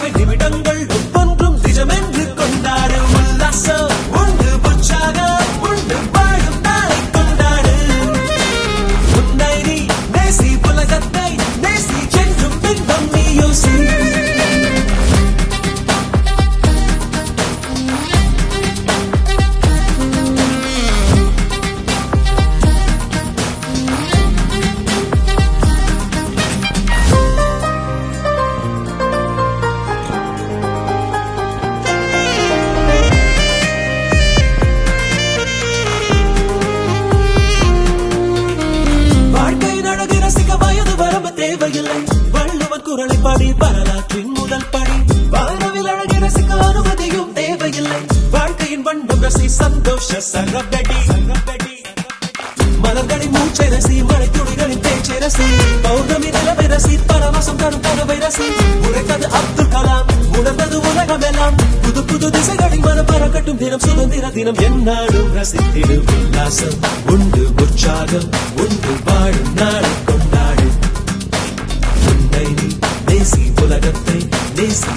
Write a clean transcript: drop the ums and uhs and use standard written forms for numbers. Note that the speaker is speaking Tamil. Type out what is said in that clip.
வாழ்க்கை நிமிடங்கள் ஒவ்வொன்றும் நிஜமென்று கொண்டாடு உல்லாசம் உண்டு உற்சாகம் உண்டு வாழும் நாளை கொண்டாடு உன்னை நீ நேசி உலகத்தை நேசி என்றும் பின்பம் நீ யோசி தேவையில்லை வள்ளுவன் குரலை பாடி வரலாற்றின் முதல் படி வானவில் அழகை ரசிக்க அனுமதியும் தேவையில்லை வாழ்க்கையின் வண்ணம் ரசி சந்தோஷ சரபடி மலர்களின் மூச்சை ரசி மழை துளிகளின் பேச்சை ரசி பௌர்ணமி நிலவை ரசி பரவசம் தரும் கனவை ரசி உழைத்தது அப்துல் கலாம் உணர்ந்தது உலகம் எல்லாம் புது புது திசைகளில் மன பறக்கட்டும் தினம் சுதந்திர தினம் என்னாலும் ரசித்திடு உல்லாசம் உண்டு உற்சாகம் உண்டு வாழும் நாளை கொண்டாடு நேசி உலகத்தை நேசி